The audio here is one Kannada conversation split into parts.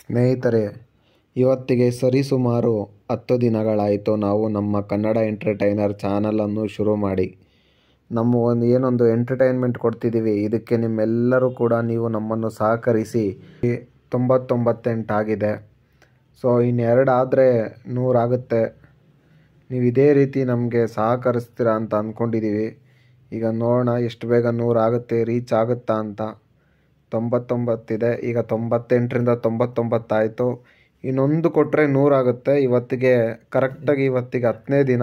ಸ್ನೇಹಿತರೆ, ಇವತ್ತಿಗೆ ಸರಿಸುಮಾರು 10 ದಿನಗಳಾಯಿತು ನಾವು ನಮ್ಮ ಕನ್ನಡ ಎಂಟರ್ಟೈನರ್ ಚಾನಲನ್ನು ಶುರು ಮಾಡಿ. ನಮ್ಮ ಏನೊಂದು ಎಂಟರ್ಟೈನ್ಮೆಂಟ್ ಕೊಡ್ತಿದ್ದೀವಿ, ಇದಕ್ಕೆ ನಿಮ್ಮೆಲ್ಲರೂ ಕೂಡ ನೀವು ನಮ್ಮನ್ನು ಸಹಕರಿಸಿ 99 ಆಗಿದೆ. ಸೊ ಇನ್ನೆರಡು ಆದರೆ 100 ಆಗುತ್ತೆ. ನೀವು ಇದೇ ರೀತಿ ನಮಗೆ ಸಹಕರಿಸ್ತೀರಾ ಅಂತ ಅಂದ್ಕೊಂಡಿದ್ದೀವಿ. ಈಗ ನೋಡೋಣ ಎಷ್ಟು ಬೇಗ 100 ಆಗುತ್ತೆ, ರೀಚ್ ಆಗುತ್ತಾ ಅಂತ. 99 ಇದೆ, ಈಗ 98ರಿಂದ 99 ಆಯಿತು. ಇನ್ನೊಂದು ಕೊಟ್ಟರೆ 100 ಆಗುತ್ತೆ. ಇವತ್ತಿಗೆ ಕರೆಕ್ಟಾಗಿ 10ನೇ ದಿನ.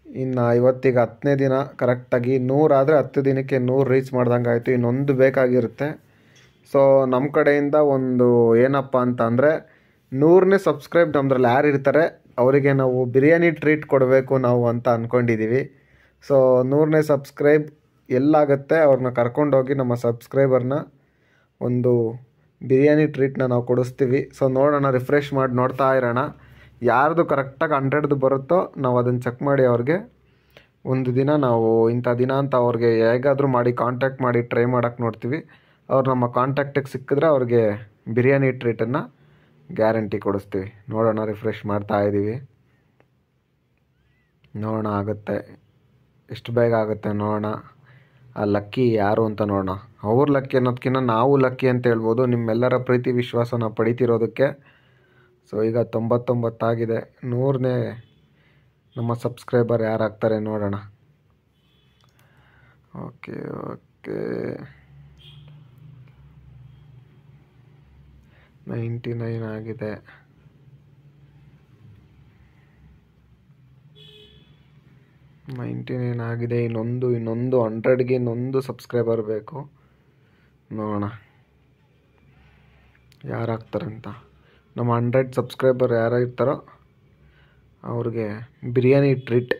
ಇನ್ನು ಇವತ್ತಿಗೆ 10ನೇ ದಿನ ಕರೆಕ್ಟಾಗಿ 100 ಆದರೆ 10 ದಿನಕ್ಕೆ 100 ರೀಚ್ ಮಾಡ್ದಂಗೆ ಆಯಿತು. ಇನ್ನೊಂದು ಬೇಕಾಗಿರುತ್ತೆ. ಸೊ ನಮ್ಮ ಕಡೆಯಿಂದ ಒಂದು ಏನಪ್ಪ ಅಂತ ಅಂದರೆ 100ನೇ ಸಬ್ಸ್ಕ್ರೈಬ್ ನಮ್ಮದ್ರಲ್ಲಿ ಯಾರು ಇರ್ತಾರೆ ಅವರಿಗೆ ನಾವು ಬಿರಿಯಾನಿ ಟ್ರೀಟ್ ಕೊಡಬೇಕು ನಾವು ಅಂತ ಅಂದ್ಕೊಂಡಿದ್ದೀವಿ. ಸೊ 100ನೇ ಸಬ್ಸ್ಕ್ರೈಬ್ ಎಲ್ಲಾಗುತ್ತೆ ಅವ್ರನ್ನ ಕರ್ಕೊಂಡೋಗಿ ನಮ್ಮ ಸಬ್ಸ್ಕ್ರೈಬರ್ನ ಒಂದು ಬಿರಿಯಾನಿ ಟ್ರೀಟ್ನ ನಾವು ಕೊಡಿಸ್ತೀವಿ. ಸೊ ನೋಡೋಣ, ರಿಫ್ರೆಶ್ ಮಾಡಿ ನೋಡ್ತಾ ಇರೋಣ. ಯಾರ್ದು ಕರೆಕ್ಟಾಗಿ 100ದು ಬರುತ್ತೋ ನಾವು ಅದನ್ನು ಚೆಕ್ ಮಾಡಿ ಅವ್ರಿಗೆ ಒಂದು ದಿನ ನಾವು ಇಂಥ ದಿನ ಅಂತ ಅವ್ರಿಗೆ ಹೇಗಾದರೂ ಮಾಡಿ ಕಾಂಟ್ಯಾಕ್ಟ್ ಮಾಡಿ ಟ್ರೈ ಮಾಡೋಕ್ಕೆ ನೋಡ್ತೀವಿ. ಅವ್ರು ನಮ್ಮ ಕಾಂಟ್ಯಾಕ್ಟಿಗೆ ಸಿಕ್ಕಿದ್ರೆ ಅವ್ರಿಗೆ ಬಿರಿಯಾನಿ ಟ್ರೀಟನ್ನು ಗ್ಯಾರಂಟಿ ಕೊಡಿಸ್ತೀವಿ. ನೋಡೋಣ, ರಿಫ್ರೆಶ್ ಮಾಡ್ತಾ ಇದ್ದೀವಿ. ನೋಡೋಣ ಆಗುತ್ತೆ, ಎಷ್ಟು ಬೇಗ ಆಗುತ್ತೆ ನೋಡೋಣ. ಆ ಲಕ್ಕಿ ಯಾರು ಅಂತ ನೋಡೋಣ. ಅವ್ರ ಲಕ್ಕಿ ಅನ್ನೋದಕ್ಕಿಂತ ನಾವು ಲಕ್ಕಿ ಅಂತ ಹೇಳ್ಬೋದು, ನಿಮ್ಮೆಲ್ಲರ ಪ್ರೀತಿ ವಿಶ್ವಾಸನ ಪಡಿತಿರೋದಕ್ಕೆ. ಸೊ ಈಗ 99 ಆಗಿದೆ. 100ನೇ ನಮ್ಮ ಸಬ್ಸ್ಕ್ರೈಬರ್ ಯಾರಾಗ್ತಾರೆ ನೋಡೋಣ. ಓಕೆ 99 ಆಗಿದೆ. ಇನ್ನೊಂದು 100ಗೆ ಇನ್ನೊಂದು ಸಬ್ಸ್ಕ್ರೈಬರ್ ಬೇಕು. ನೋಡೋಣ ಯಾರಾಗ್ತಾರಂತ. ನಮ್ಮ 100 ಸಬ್ಸ್ಕ್ರೈಬರ್ ಯಾರು ಇರ್ತಾರೋ ಅವ್ರಿಗೆ ಬಿರಿಯಾನಿ ಟ್ರೀಟ್.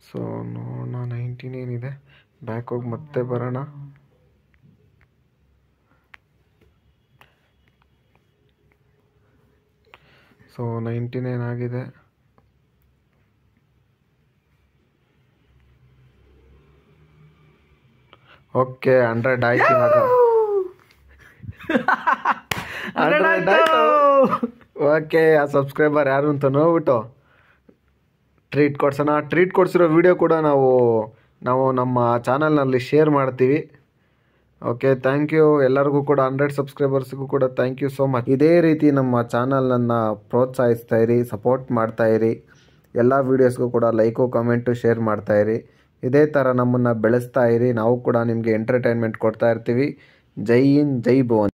ಸೊ ನೋಡೋಣ, 99 ಇದೆ. ಬ್ಯಾಕ್ ಹೋಗಿ ಮತ್ತೆ ಬರೋಣ. ಸೊ 99 ಆಗಿದೆ. ಓಕೆ 100 ಆಯ್ತು. ಇವಾಗ 100 ಆಯ್ತು. ಓಕೆ, ಆ ಸಬ್ಸ್ಕ್ರೈಬರ್ ಯಾರು ಅಂತ ನೋಡ್ಬಿಟ್ಟು ಟ್ರೀಟ್ ಕೊಡ್ಸೋಣ. ಟ್ರೀಟ್ ಕೊಡಿಸಿರೋ ವಿಡಿಯೋ ಕೂಡ ನಾವು ನಮ್ಮ ಚಾನಲ್ನಲ್ಲಿ ಶೇರ್ ಮಾಡ್ತೀವಿ. ಓಕೆ, ಥ್ಯಾಂಕ್ ಯು ಎಲ್ಲರಿಗೂ ಕೂಡ. 100 ಸಬ್ಸ್ಕ್ರೈಬರ್ಸ್ಗೂ ಕೂಡ ಥ್ಯಾಂಕ್ ಯು ಸೋ ಮಚ್. ಇದೇ ರೀತಿ ನಮ್ಮ ಚಾನಲನ್ನು ಪ್ರೋತ್ಸಾಹಿಸ್ತಾ ಇರಿ, ಸಪೋರ್ಟ್ ಮಾಡ್ತಾಯಿರಿ. ಎಲ್ಲ ವೀಡಿಯೋಸ್ಗೂ ಕೂಡ ಲೈಕು ಕಮೆಂಟು ಶೇರ್ ಮಾಡ್ತಾಯಿರಿ. ಇದೇ ಥರ ನಮ್ಮನ್ನು ಬೆಳೆಸ್ತಾ ಇರಿ. ನಾವು ಕೂಡ ನಿಮಗೆ ಎಂಟರ್ಟೈನ್ಮೆಂಟ್ ಕೊಡ್ತಾ ಇರ್ತೀವಿ. ಜೈ ಹಿಂದ್, ಜೈ ಭುವನ್.